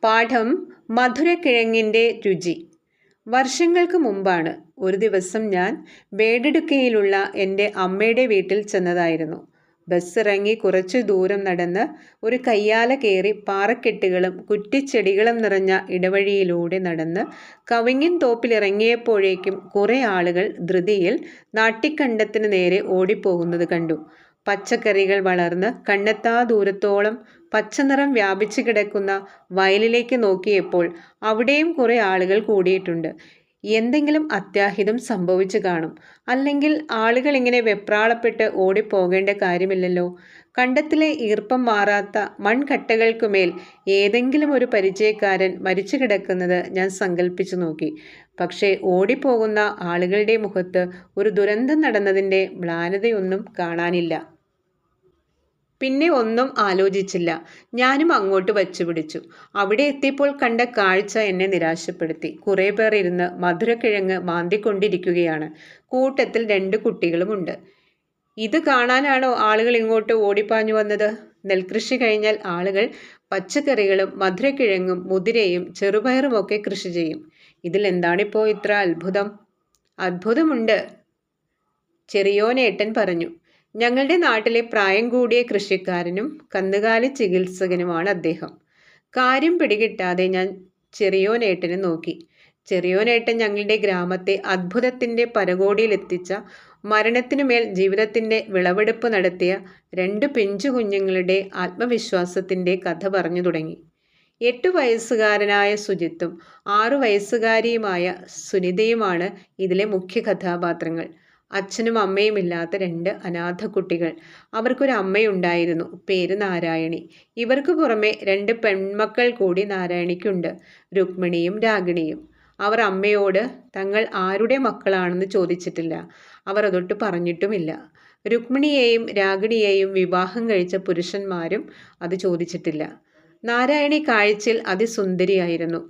പാഠം മധുരക്കിഴങ്ങിൻ്റെ രുചി. വർഷങ്ങൾക്ക് മുമ്പാണ്. ഒരു ദിവസം ഞാൻ വേടെടുക്കയിലുള്ള എൻ്റെ അമ്മയുടെ വീട്ടിൽ ചെന്നതായിരുന്നു. ബസ്സിറങ്ങി കുറച്ചു ദൂരം നടന്ന് ഒരു കയ്യാല കയറി പാറക്കെട്ടുകളും കുറ്റിച്ചെടികളും നിറഞ്ഞ ഇടവഴിയിലൂടെ നടന്ന് കവിങ്ങിൻ തോപ്പിലിറങ്ങിയപ്പോഴേക്കും കുറേ ആളുകൾ ധൃതിയിൽ നാട്ടിക്കണ്ടത്തിന് നേരെ ഓടിപ്പോകുന്നത് കണ്ടു. പച്ചക്കറികൾ വളർന്ന് കണ്ണെത്താ ദൂരത്തോളം പച്ചനിറം വ്യാപിച്ചു കിടക്കുന്ന വയലിലേക്ക് നോക്കിയപ്പോൾ അവിടെയും കുറേ ആളുകൾ കൂടിയിട്ടുണ്ട്. എന്തെങ്കിലും അത്യാഹിതം സംഭവിച്ചു കാണും. അല്ലെങ്കിൽ ആളുകൾ ഇങ്ങനെ വെപ്രാളപ്പെട്ട് ഓടിപ്പോകേണ്ട കാര്യമില്ലല്ലോ. കണ്ടത്തിലെ ഈർപ്പം മാറാത്ത മൺകട്ടകൾക്കുമേൽ ഏതെങ്കിലും ഒരു പരിചയക്കാരൻ മരിച്ചു കിടക്കുന്നത് ഞാൻ സങ്കല്പിച്ചു നോക്കി. പക്ഷേ ഓടിപ്പോകുന്ന ആളുകളുടെ മുഖത്ത് ഒരു ദുരന്തം നടന്നതിൻ്റെ മ്ലാനതയൊന്നും കാണാനില്ല. പിന്നെ ഒന്നും ആലോചിച്ചില്ല. ഞാനും അങ്ങോട്ട് വച്ചുപിടിച്ചു. അവിടെ എത്തിയപ്പോൾ കണ്ട കാഴ്ച എന്നെ നിരാശപ്പെടുത്തി. കുറേ പേർ ഇരുന്ന് മധുരക്കിഴങ്ങ് മാന്തിക്കൊണ്ടിരിക്കുകയാണ്. കൂട്ടത്തിൽ 2 കുട്ടികളുമുണ്ട്. ഇത് കാണാനാണോ ആളുകൾ ഇങ്ങോട്ട് ഓടിപ്പാഞ്ഞു വന്നത്? നെൽകൃഷി കഴിഞ്ഞാൽ ആളുകൾ പച്ചക്കറികളും മധുരക്കിഴങ്ങും മുതിരയും ചെറുപയറുമൊക്കെ കൃഷി ചെയ്യും. ഇതിൽ എന്താണിപ്പോൾ ഇത്ര അത്ഭുതം? അത്ഭുതമുണ്ട്, ചെറിയോനേട്ടൻ പറഞ്ഞു. ഞങ്ങളുടെ നാട്ടിലെ പ്രായം കൂടിയ കൃഷിക്കാരനും കന്നുകാലി ചികിത്സകനുമാണ് അദ്ദേഹം. കാര്യം പിടികിട്ടാതെ ഞാൻ ചെറിയോനേട്ടനെ നോക്കി. ചെറിയോനേട്ടൻ ഞങ്ങളുടെ ഗ്രാമത്തെ അത്ഭുതത്തിൻ്റെ പരകോടിയിലെത്തിച്ച, മരണത്തിനുമേൽ ജീവിതത്തിൻ്റെ വിളവെടുപ്പ് നടത്തിയ 2 പിഞ്ചു കുഞ്ഞുങ്ങളുടെ ആത്മവിശ്വാസത്തിൻ്റെ കഥ പറഞ്ഞു തുടങ്ങി. 8 വയസ്സുകാരനായ സുജിത്തും 6 വയസ്സുകാരിയുമായ സുനിതയുമാണ് ഇതിലെ മുഖ്യ കഥാപാത്രങ്ങൾ. അച്ഛനും അമ്മയും ഇല്ലാത്ത 2 അനാഥ കുട്ടികൾ. അവർക്കൊരു അമ്മയുണ്ടായിരുന്നു, പേര് നാരായണി. ഇവർക്ക് പുറമെ 2 പെൺമക്കൾ കൂടി നാരായണിക്കുണ്ട്, രുക്മിണിയും രാഗിണിയും. അവർ അമ്മയോട് തങ്ങൾ ആരുടെ മക്കളാണെന്ന് ചോദിച്ചിട്ടില്ല. അവർ അതൊട്ട് പറഞ്ഞിട്ടുമില്ല. രുക്മിണിയെയും രാഗിണിയെയും വിവാഹം കഴിച്ച പുരുഷന്മാരും അത് ചോദിച്ചിട്ടില്ല. നാരായണി കാഴ്ചയിൽ അതിസുന്ദരിയായിരുന്നു.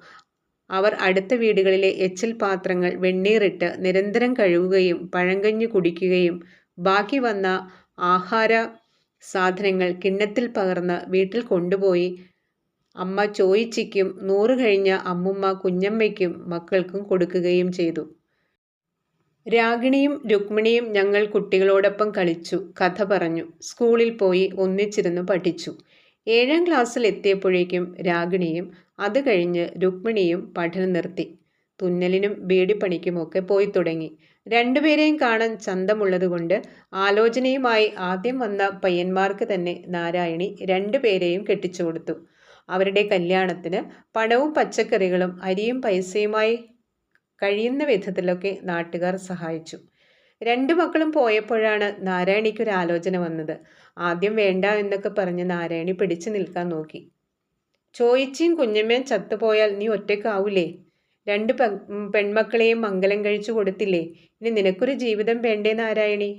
അവർ അടുത്ത വീടുകളിലെ എച്ചിൽ പാത്രങ്ങൾ വെണ്ണീറിട്ട് നിരന്തരം കഴുകുകയും പഴങ്കഞ്ഞി കുടിക്കുകയും ബാക്കി വന്ന ആഹാര സാധനങ്ങൾ കിണ്ണത്തിൽ പകർന്ന് വീട്ടിൽ കൊണ്ടുപോയി അമ്മ ചോയിച്ചിക്കും 100 കഴിഞ്ഞ അമ്മുമ്മ കുഞ്ഞമ്മയ്ക്കും മക്കൾക്കും കൊടുക്കുകയും ചെയ്തു. രാഗിണിയും രുക്മിണിയും ഞങ്ങൾ കുട്ടികളോടൊപ്പം കളിച്ചു, കഥ പറഞ്ഞു, സ്കൂളിൽ പോയി ഒന്നിച്ചിരുന്നു പഠിച്ചു. 7ാം ക്ലാസ്സിൽ എത്തിയപ്പോഴേക്കും രാഗിണിയും അത് കഴിഞ്ഞ് രുക്മിണിയും പഠനം നിർത്തി. തുന്നലിനും ബീഡിപ്പണിക്കുമൊക്കെ പോയി തുടങ്ങി. 2 പേരെയും കാണാൻ ചന്തമുള്ളതുകൊണ്ട് ആലോചനയുമായി ആദ്യം വന്ന പയ്യന്മാർക്ക് തന്നെ നാരായണി 2 പേരെയും കെട്ടിച്ചു കൊടുത്തു. അവരുടെ കല്യാണത്തിന് പണവും പച്ചക്കറികളും അരിയും പൈസയുമായി കഴിയുന്ന വിധത്തിലൊക്കെ നാട്ടുകാർ സഹായിച്ചു. 2 മക്കളും പോയപ്പോഴാണ് നാരായണിക്കൊരു ആലോചന വന്നത്. ആദ്യം വേണ്ട എന്നൊക്കെ പറഞ്ഞ് നാരായണി പിടിച്ചു നിൽക്കാൻ നോക്കി. ചോയിച്ചിയും കുഞ്ഞമ്മയും ചത്തുപോയാൽ നീ ഒറ്റയ്ക്കാവൂലേ? 2 പെൺമക്കളെയും മംഗലം കഴിച്ചു കൊടുത്തില്ലേ? ഇനി നിനക്കൊരു ജീവിതം വേണ്ടേ നാരായണി?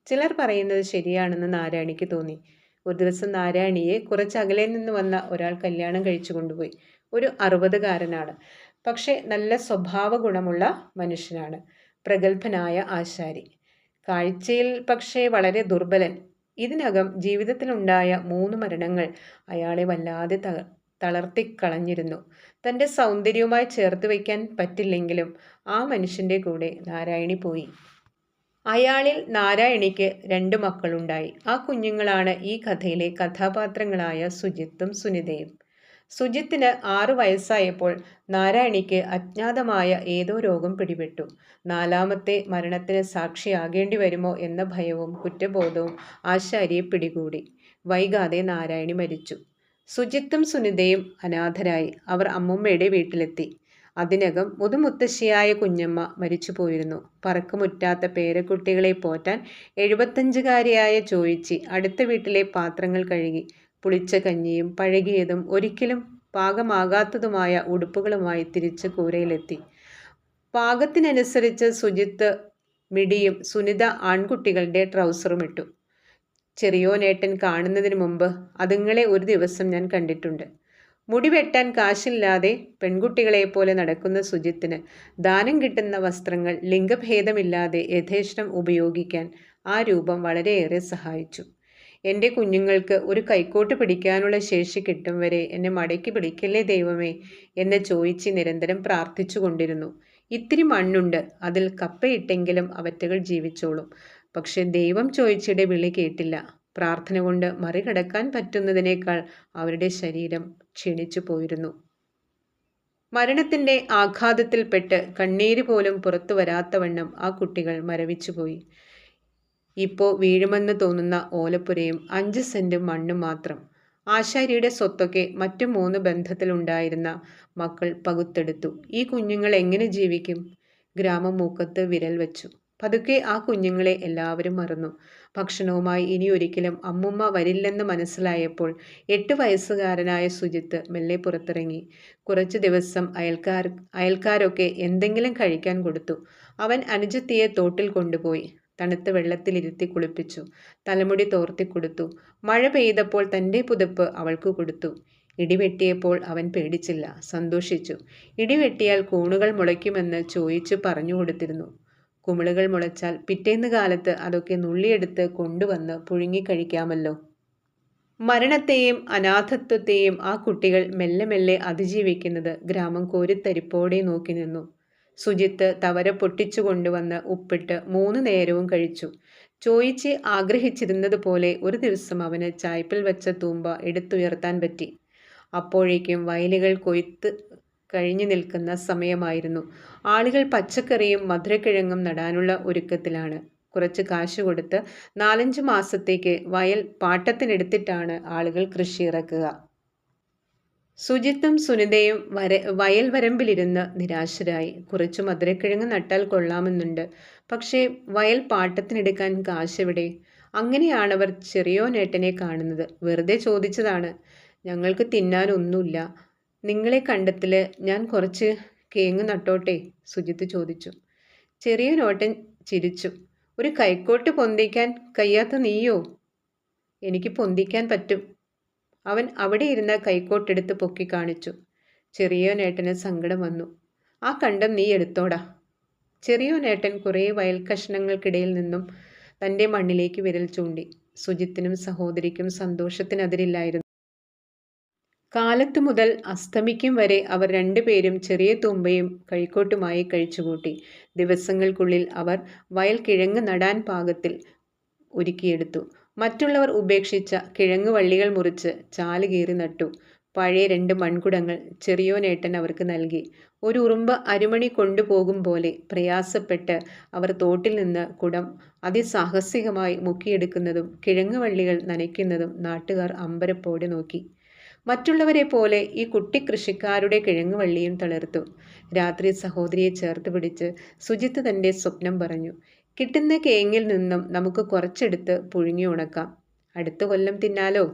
ചിലർ പറയുന്നത് ശരിയാണെന്ന് നാരായണിക്ക് തോന്നി. ഒരു ദിവസം നാരായണിയെ കുറച്ച് അകലെ നിന്ന് വന്ന ഒരാൾ കല്യാണം കഴിച്ചു കൊണ്ടുപോയി. ഒരു 60കാരനാണ്. പക്ഷേ നല്ല സ്വഭാവ ഗുണമുള്ള മനുഷ്യനാണ്. പ്രഗത്ഭനായ ആശാരി. കാഴ്ചയിൽ പക്ഷേ വളരെ ദുർബലൻ. ഇതിനകം ജീവിതത്തിലുണ്ടായ 3 മരണങ്ങൾ അയാളെ വല്ലാതെ തളർത്തിക്കളഞ്ഞിരുന്നു. തൻ്റെ സൗന്ദര്യവുമായി ചേർത്ത് വയ്ക്കാൻ പറ്റില്ലെങ്കിലും ആ മനുഷ്യൻ്റെ കൂടെ നാരായണി പോയി. അയാളിൽ നാരായണിക്ക് 2 മക്കളുണ്ടായി. ആ കുഞ്ഞുങ്ങളാണ് ഈ കഥയിലെ കഥാപാത്രങ്ങളായ സുജിത്തും സുനിതയും. സുജിത്തിന് 6 വയസ്സായപ്പോൾ നാരായണിക്ക് അജ്ഞാതമായ ഏതോ രോഗം പിടിപെട്ടു. 4ാമത്തെ മരണത്തിന് സാക്ഷിയാകേണ്ടി വരുമോ എന്ന ഭയവും കുറ്റബോധവും ആശാരിയെ പിടികൂടി. വൈകാതെ നാരായണി മരിച്ചു. സുജിത്തും സുനിതയും അനാഥരായി. അവർ അമ്മുമ്മയുടെ വീട്ടിലെത്തി. അതിനകം മുതുമുത്തശ്ശിയായ കുഞ്ഞമ്മ മരിച്ചു പോയിരുന്നു. പറക്കമുറ്റാത്ത പേരക്കുട്ടികളെ പോറ്റാൻ 75കാരിയായ ചോയിച്ചി അടുത്ത വീട്ടിലെ പാത്രങ്ങൾ കഴുകി. പുളിച്ച കഞ്ഞിയും പഴകിയതും ഒരിക്കലും പാകമാകാത്തതുമായ ഉടുപ്പുകളുമായി തിരിച്ച് കൂരയിലെത്തി. പാകത്തിനനുസരിച്ച് സുജിത്ത് മിടിയും സുനിത ആൺകുട്ടികളുടെ ട്രൗസറും ഇട്ടു. ചെറിയോനേട്ടൻ കാണുന്നതിന് മുമ്പ് അതുങ്ങളെ ഒരു ദിവസം ഞാൻ കണ്ടിട്ടുണ്ട്. മുടി വെട്ടാൻ കാശില്ലാതെ പെൺകുട്ടികളെപ്പോലെ നടക്കുന്ന സുജിത്തിന് ദാനം കിട്ടുന്ന വസ്ത്രങ്ങൾ ലിംഗഭേദമില്ലാതെ യഥേഷ്ടം ഉപയോഗിക്കാൻ ആ രൂപം വളരെയേറെ സഹായിച്ചു. എൻ്റെ കുഞ്ഞുങ്ങൾക്ക് ഒരു കൈക്കോട്ട് പിടിക്കാനുള്ള ശേഷി കിട്ടും വരെ എന്നെ മടക്കി പിടിക്കല്ലേ ദൈവമേ എന്ന് ചോദിച്ച് നിരന്തരം പ്രാർത്ഥിച്ചു കൊണ്ടിരുന്നു. ഇത്തിരി മണ്ണുണ്ട്, അതിൽ കപ്പയിട്ടെങ്കിലും അവറ്റകൾ ജീവിച്ചോളും. പക്ഷെ ദൈവം ചോദിച്ചയുടെ വിളി കേട്ടില്ല. പ്രാർത്ഥന കൊണ്ട് മറികടക്കാൻ പറ്റുന്നതിനേക്കാൾ അവരുടെ ശരീരം ക്ഷീണിച്ചു പോയിരുന്നു. മരണത്തിൻ്റെ ആഘാതത്തിൽപ്പെട്ട് കണ്ണീര് പോലും പുറത്തു വരാത്തവണ്ണം ആ കുട്ടികൾ മരവിച്ചുപോയി. ഇപ്പോൾ വീഴുമെന്ന് തോന്നുന്ന ഓലപ്പുരയും 5 സെന്റ് മണ്ണും മാത്രം. ആശാരിയുടെ സ്വത്തൊക്കെ മറ്റു 3 ബന്ധത്തിലുണ്ടായിരുന്ന മക്കൾ പകുത്തെടുത്തു. ഈ കുഞ്ഞുങ്ങൾ എങ്ങനെ ജീവിക്കും? ഗ്രാമം മൂക്കത്ത് വിരൽ വെച്ചു. പതുക്കെ ആ കുഞ്ഞുങ്ങളെ എല്ലാവരും മറന്നു. ഭക്ഷണവുമായി ഇനി ഒരിക്കലും അമ്മുമ്മ വരില്ലെന്ന് മനസ്സിലായപ്പോൾ 8 വയസ്സുകാരനായ സുജിത്ത് മെല്ലെ പുറത്തിറങ്ങി. കുറച്ചു ദിവസം അയൽക്കാരൊക്കെ എന്തെങ്കിലും കഴിക്കാൻ കൊടുത്തു. അവൻ അനുജത്തിയെ തോട്ടിൽ കൊണ്ടുപോയി തണുത്ത വെള്ളത്തിലിരുത്തി കുളിപ്പിച്ചു. തലമുടി തോർത്തിക്കൊടുത്തു. മഴ പെയ്തപ്പോൾ തൻ്റെ പുതപ്പ് അവൾക്ക് കൊടുത്തു. ഇടിവെട്ടിയപ്പോൾ അവൻ പേടിച്ചില്ല, സന്തോഷിച്ചു. ഇടിവെട്ടിയാൽ കൂണുകൾ മുളയ്ക്കുമെന്ന് ചോദിച്ചു പറഞ്ഞു കൊടുത്തിരുന്നു. കുമിളുകൾ മുളച്ചാൽ പിറ്റേന്ന് കാലത്ത് അതൊക്കെ നുള്ളിയെടുത്ത് കൊണ്ടുവന്ന് പുഴുങ്ങി കഴിക്കാമല്ലോ. മരണത്തെയും അനാഥത്വത്തെയും ആ കുട്ടികൾ മെല്ലെ മെല്ലെ അതിജീവിക്കുന്നത് ഗ്രാമം കോരിത്തരിപ്പോടെ നോക്കി നിന്നു. സുജിത്ത് തവര പൊട്ടിച്ചു കൊണ്ടുവന്ന് ഉപ്പിട്ട് 3 നേരവും കഴിച്ചു. ചോദിച്ച് ആഗ്രഹിച്ചിരുന്നത് പോലെ ഒരു ദിവസം അവന് ചായ്പിൽ വെച്ച തൂമ്പ എടുത്തുയർത്താൻ പറ്റി. അപ്പോഴേക്കും വയലുകൾ കൊയ്ത്ത് കഴിഞ്ഞു നിൽക്കുന്ന സമയമായിരുന്നു. ആളുകൾ പച്ചക്കറിയും മധുരക്കിഴങ്ങും നടാനുള്ള ഒരുക്കത്തിലാണ്. കുറച്ച് കാശ് കൊടുത്ത് 4-5 മാസത്തേക്ക് വയൽ പാട്ടത്തിനെടുത്തിട്ടാണ് ആളുകൾ കൃഷി ഇറക്കുക. സുജിത്തും സുനിതയും വയൽ വരമ്പിലിരുന്ന് നിരാശരായി. കുറച്ച് മധുരക്കിഴങ്ങ് നട്ടാൽ കൊള്ളാമെന്നുണ്ട്. പക്ഷേ വയൽ പാട്ടത്തിനെടുക്കാൻ കാശെവിടെ? അങ്ങനെയാണവർ ചെറിയോനേട്ടനെ കാണുന്നത്. വെറുതെ ചോദിച്ചതാണ്. ഞങ്ങൾക്ക് തിന്നാനൊന്നുമില്ല. നിങ്ങളെ കണ്ടത്തിൽ ഞാൻ കുറച്ച് കേങ്ങ് നട്ടോട്ടെ? സുജിത്ത് ചോദിച്ചു. ചെറിയോനേട്ടൻ ചിരിച്ചു. ഒരു കൈക്കോട്ട് പൊന്തിക്കാൻ കഴിയാത്ത നീയോ? എനിക്ക് പൊന്തിക്കാൻ പറ്റും. അവൻ അവിടെ ഇരുന്ന കൈക്കോട്ടെടുത്ത് പൊക്കി കാണിച്ചു. ചെറിയോനേട്ടന് സങ്കടം വന്നു. ആ കണ്ടം നീ എടുത്തോടാ. ചെറിയോനേട്ടൻ കുറേ വയൽ കഷ്ണങ്ങൾക്കിടയിൽ നിന്നും തൻ്റെ മണ്ണിലേക്ക് വിരൽ ചൂണ്ടി. സുജിത്തിനും സഹോദരിക്കും സന്തോഷത്തിനതിരില്ലായിരുന്നു. കാലത്തു മുതൽ അസ്തമിക്കും വരെ അവർ 2 പേരും ചെറിയ തുമ്പയും കൈക്കോട്ടുമായി കഴിച്ചുകൂട്ടി. ദിവസങ്ങൾക്കുള്ളിൽ അവർ വയൽ കിഴങ്ങ് നടാൻ പാകത്തിൽ ഒരുക്കിയെടുത്തു. മറ്റുള്ളവർ ഉപേക്ഷിച്ച കിഴങ്ങ് വള്ളികൾ മുറിച്ച് ചാല് കീറി നട്ടു. പഴയ 2 മൺകുടങ്ങൾ ചെറിയോനേട്ടൻ അവർക്ക് നൽകി. ഒരു ഉറുമ്പ് അരുമണി കൊണ്ടുപോകും പോലെ പ്രയാസപ്പെട്ട് അവർ തോട്ടിൽ നിന്ന് കുടം അതിസാഹസികമായി മുക്കിയെടുക്കുന്നതും കിഴങ്ങ് വള്ളികൾ നനയ്ക്കുന്നതും നാട്ടുകാർ അമ്പരപ്പോടെ നോക്കി. മറ്റുള്ളവരെ പോലെ ഈ കുട്ടി കൃഷിക്കാരുടെ കിഴങ്ങ് വള്ളിയും തളിർത്തു. രാത്രി സഹോദരിയെ ചേർത്ത് പിടിച്ച് സുജിത്ത് തൻ്റെ സ്വപ്നം പറഞ്ഞു. കിട്ടുന്ന കേങ്ങിൽ നിന്നും നമുക്ക് കുറച്ചെടുത്ത് പുഴുങ്ങി ഉണക്കാം. അടുത്ത കൊല്ലം തിന്നാലോ?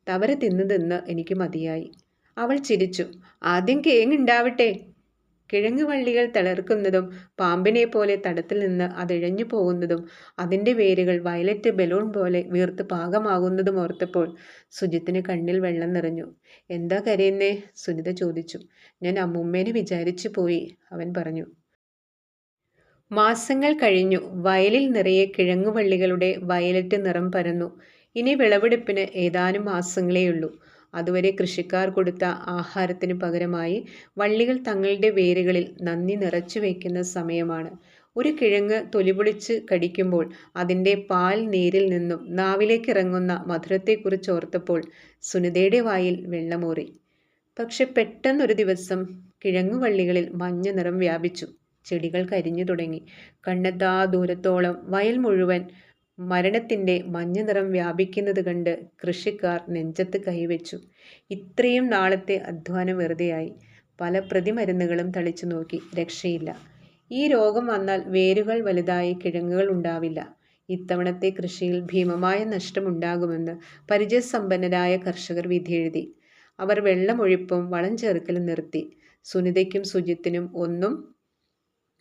തവര തിന്ന് എനിക്ക് മതിയായി. അവൾ ചിരിച്ചു. ആദ്യം കേങ്ങുണ്ടാവട്ടെ. കിഴങ്ങ് വള്ളികൾ തളിർക്കുന്നതും പാമ്പിനെ പോലെ തടത്തിൽ നിന്ന് അതിഴഞ്ഞു പോകുന്നതും അതിൻ്റെ വേരുകൾ വയലറ്റ് ബലൂൺ പോലെ വീർത്ത് പാകമാകുന്നതും ഓർത്തപ്പോൾ സുജിത്തിന് കണ്ണിൽ വെള്ളം നിറഞ്ഞു. എന്താ കരയുന്നേ? സുനിത ചോദിച്ചു. ഞാൻ അമ്മൂമ്മേനെ വിചാരിച്ചു പോയി, അവൻ പറഞ്ഞു. മാസങ്ങൾ കഴിഞ്ഞു. വയലിൽ നിറയെ കിഴങ്ങുവള്ളികളുടെ വയലറ്റ് നിറം പരന്നു. ഇനി വിളവെടുപ്പിന് ഏതാനും മാസങ്ങളേയുള്ളൂ. അതുവരെ കൃഷിക്കാർ കൊടുത്ത ആഹാരത്തിന് പകരമായി വള്ളികൾ തങ്ങളുടെ വേരുകളിൽ നന്ദി നിറച്ചു വയ്ക്കുന്ന സമയമാണ്. ഒരു കിഴങ്ങ് തൊലിപൊളിച്ച് കടിക്കുമ്പോൾ അതിൻ്റെ പാൽ നീരിൽ നിന്നും നാവിലേക്കിറങ്ങുന്ന മധുരത്തെക്കുറിച്ച് ഓർത്തപ്പോൾ സുനിതയുടെ വായിൽ വെള്ളമൂറി. പക്ഷെ പെട്ടെന്നൊരു ദിവസം കിഴങ്ങുവള്ളികളിൽ മഞ്ഞ നിറം വ്യാപിച്ചു. ചെടികൾ കരിഞ്ഞു തുടങ്ങി. കണ്ണെത്താ ദൂരത്തോളം വയൽ മുഴുവൻ മരണത്തിൻ്റെ മഞ്ഞ നിറം വ്യാപിക്കുന്നത് കണ്ട് കൃഷിക്കാർ നെഞ്ചത്ത് കൈവച്ചു. ഇത്രയും നാളത്തെ അധ്വാനം വെറുതെയായി. പല പ്രതിമരുന്നുകളും തളിച്ചു നോക്കി, രക്ഷയില്ല. ഈ രോഗം വന്നാൽ വേരുകൾ വലുതായി കിഴങ്ങുകൾ ഉണ്ടാവില്ല. ഇത്തവണത്തെ കൃഷിയിൽ ഭീമമായ നഷ്ടമുണ്ടാകുമെന്ന് പരിചയസമ്പന്നരായ കർഷകർ വിധിയെഴുതി. അവർ വെള്ളമൊഴിപ്പും വളം ചേർക്കലും നിർത്തി. സുനിതയ്ക്കും സുജിത്തിനും ഒന്നും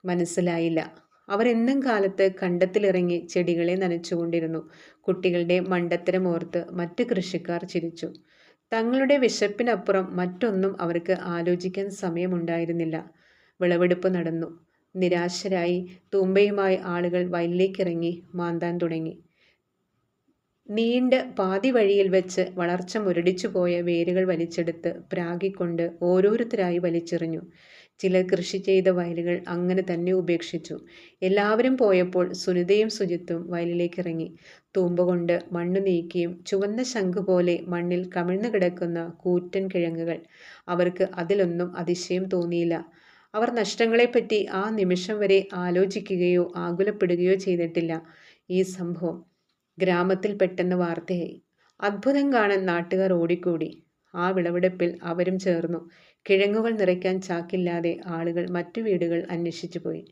മനസ്സിലായില്ല. അവർ എന്നും കാലത്ത് കണ്ടത്തിലിറങ്ങി ചെടികളെ നനച്ചുകൊണ്ടിരുന്നു. കുട്ടികളുടെ മണ്ടത്തരമോർത്ത് മറ്റ് കൃഷിക്കാർ ചിരിച്ചു. തങ്ങളുടെ വിശപ്പിനപ്പുറം മറ്റൊന്നും അവർക്ക് ആലോചിക്കാൻ സമയമുണ്ടായിരുന്നില്ല. വിളവെടുപ്പ് നടന്നു. നിരാശരായി തൂമ്പയുമായി ആളുകൾ വയലിലേക്കിറങ്ങി മാന്താൻ തുടങ്ങി. നീണ്ട പാതി വഴിയിൽ വെച്ച് വളർച്ച മുരടിച്ചു പോയ വേരുകൾ വലിച്ചെടുത്ത് പ്രാകിക്കൊണ്ട് ഓരോരുത്തരായി വലിച്ചെറിഞ്ഞു. ചിലർ കൃഷി ചെയ്ത വയലുകൾ അങ്ങനെ തന്നെ ഉപേക്ഷിച്ചു. എല്ലാവരും പോയപ്പോൾ സുനിതയും സുജിത്തും വയലിലേക്കിറങ്ങി. തൂമ്പ കൊണ്ട് മണ്ണ് നീക്കിയും ചുവന്ന ശംഖ് പോലെ മണ്ണിൽ കമിഴ്ന്നു കിടക്കുന്ന കൂറ്റൻ കിഴങ്ങുകൾ. അവർക്ക് അതിലൊന്നും അതിശയം തോന്നിയില്ല. അവർ നഷ്ടങ്ങളെപ്പറ്റി ആ നിമിഷം വരെ ആലോചിക്കുകയോ ആകുലപ്പെടുകയോ ചെയ്തിട്ടില്ല. ഈ സംഭവം ഗ്രാമത്തിൽ പെട്ടെന്ന് വാർത്തയായി. അത്ഭുതം കാണാൻ നാട്ടുകാർ ഓടിക്കൂടി. ആ വിളവെടുപ്പിൽ അവരും ചേർന്നു. കിഴങ്ങുകൾ നിറയ്ക്കാൻ ചാക്കില്ലാതെ ആളുകൾ മറ്റു വീടുകൾ അന്വേഷിച്ചു പോയി.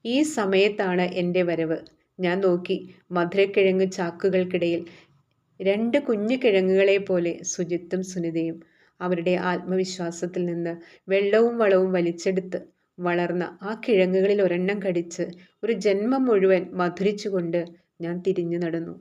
ഈ സമയത്താണ് എൻ്റെ വരവ്. ഞാൻ നോക്കി. മധുരക്കിഴങ്ങ് ചാക്കുകൾക്കിടയിൽ 2 കുഞ്ഞു കിഴങ്ങുകളെ പോലെ സുജിത്തും സുനിതയും. അവരുടെ ആത്മവിശ്വാസത്തിൽ നിന്ന് വെള്ളവും വളവും വലിച്ചെടുത്ത് വളർന്ന ആ കിഴങ്ങുകളിൽ ഒരെണ്ണം കടിച്ച് ഒരു ജന്മം മുഴുവൻ മധുരിച്ചുകൊണ്ട് ഞാൻ തിരിഞ്ഞു നടന്നു.